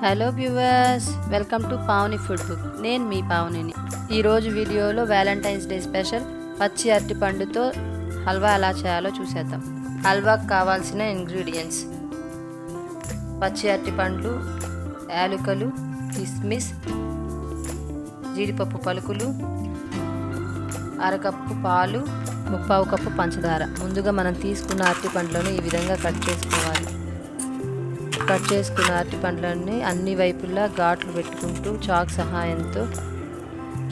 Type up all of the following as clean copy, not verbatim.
Hello viewers, welcome to Pavani food book. నేను మీ పావనిని. ఈరోజు వీడియోలో వ్యాలంటైన్స్ డే స్పెషల్ పచ్చి అరటిపండుతో హల్వా ఎలా చేయాలో చూసేద్దాం. హల్వాకు కావాల్సిన ఇంగ్రీడియంట్స్: పచ్చి అరటిపండ్లు, యాలకులు, కిస్మిస్, జీడిపప్పు పలుకులు, అరకప్పు పాలు, ముప్పావు కప్పు పంచదార. ముందుగా మనం తీసుకున్న అరటిపండ్లను ఈ విధంగా కట్ చేసుకోవాలి. కట్ చేసుకున్న అరటిపండ్లన్నీ అన్ని వైపులా ఘాట్లు పెట్టుకుంటూ చాక్ సహాయంతో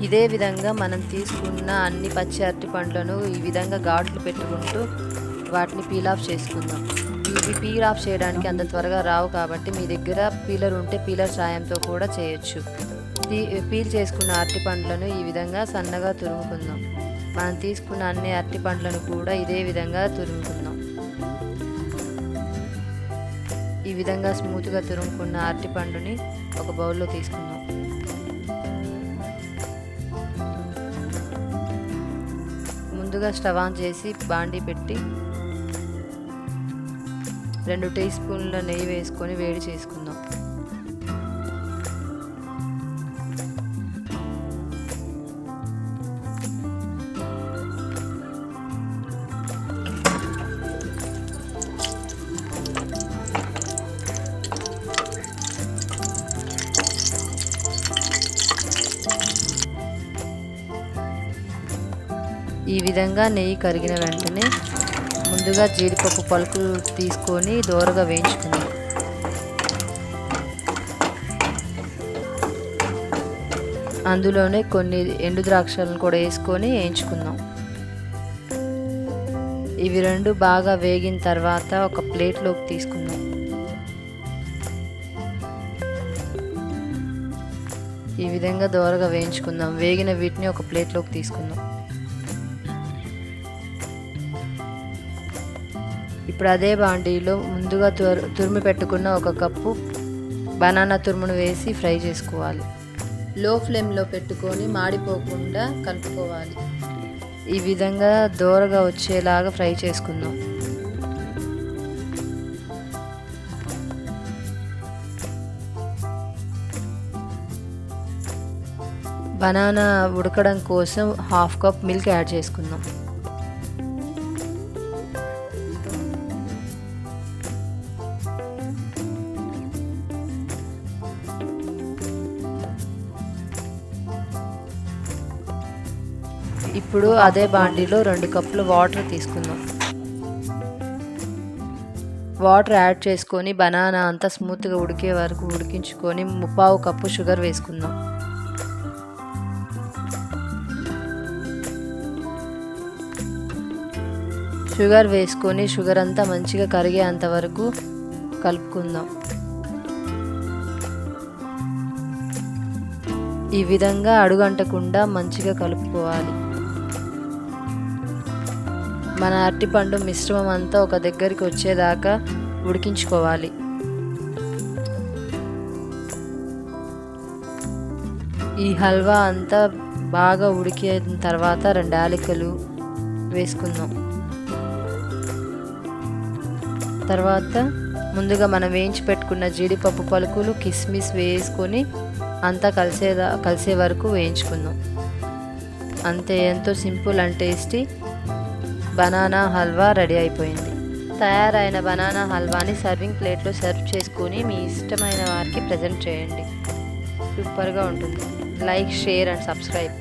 ఇదే విధంగా మనం తీసుకున్న అన్ని పచ్చి అరటిపండ్లను ఈ విధంగా ఘాట్లు పెట్టుకుంటూ వాటిని పీల్ ఆఫ్ చేసుకుందాం. ఇవి పీల్ ఆఫ్ చేయడానికి అంత త్వరగా రావు కాబట్టి మీ దగ్గర పీలర్ ఉంటే పీలర్ సాయంతో కూడా చేయొచ్చు. పీల్ చేసుకున్న అరటిపండ్లను ఈ విధంగా సన్నగా తురుముకుందాం. మనం తీసుకున్న అన్ని అరటిపండ్లను కూడా ఇదే విధంగా తురుముకుందాం. ఈ విధంగా స్మూత్గా తురుముకున్న అరటిపండుని ఒక బౌల్లో తీసుకుందాం. ముందుగా స్టవ్ ఆన్ చేసి బాండీ పెట్టి 2 టీ స్పూన్ల నెయ్యి వేసుకొని వేడి చేసుకుందాం. ఈ విధంగా నెయ్యి కరిగిన వెంటనే ముందుగా జీడిపప్పు పలుకులు తీసుకొని దోరగా వేయించుకుందాం. అందులోనే కొన్ని ఎండు ద్రాక్షలను కూడా వేసుకొని వేయించుకుందాం. ఇవి రెండు బాగా వేగిన తర్వాత ఒక ప్లేట్లోకి తీసుకుందాం. ఈ విధంగా దోరగా వేయించుకుందాం. వేగిన వీటిని ఒక ప్లేట్లోకి తీసుకుందాం. ఇప్పుడు అదే బాండీలో ముందుగా తురిమి పెట్టుకున్న 1 కప్పు బనానా తురుమును వేసి ఫ్రై చేసుకోవాలి. లో ఫ్లేమ్లో పెట్టుకొని మాడిపోకుండా కలుపుకోవాలి. ఈ విధంగా దోరగా వచ్చేలాగా ఫ్రై చేసుకుందాం. బనానా ఉడకడం కోసం 1/2 కప్ మిల్క్ యాడ్ చేసుకుందాం. ఇప్పుడు అదే బాండీలో 2 కప్పులు వాటర్ తీసుకుందాం. వాటర్ యాడ్ చేసుకొని బనానా అంతా స్మూత్గా ఉడికే వరకు ఉడికించుకొని 3/4 కప్పు షుగర్ వేసుకుందాం. షుగర్ వేసుకొని షుగర్ అంతా మంచిగా కరిగేంత వరకు కలుపుకుందాం. ఈ విధంగా అడుగంటకుండా మంచిగా కలుపుకోవాలి. మన అరటిపండు మిశ్రమం అంతా ఒక దగ్గరికి వచ్చేదాకా ఉడికించుకోవాలి. ఈ హల్వా అంతా బాగా ఉడికిన తర్వాత 2 యాలకులు వేసుకుందాం. తర్వాత ముందుగా మనం వేయించి పెట్టుకున్న జీడిపప్పు పలుకులు, కిస్మిస్ వేసుకొని అంతా కలిసే వరకు వేయించుకుందాం. అంతే, ఎంతో simple and tasty banana halwa ready అయిపోయింది. తయారైన బనానా హల్వాని సర్వింగ్ ప్లేట్లో సర్వ్ చేసుకొని మీ ఇష్టమైన వారికి ప్రజెంట్ చేయండి. సూపర్గా ఉంటుంది. Like, share and subscribe.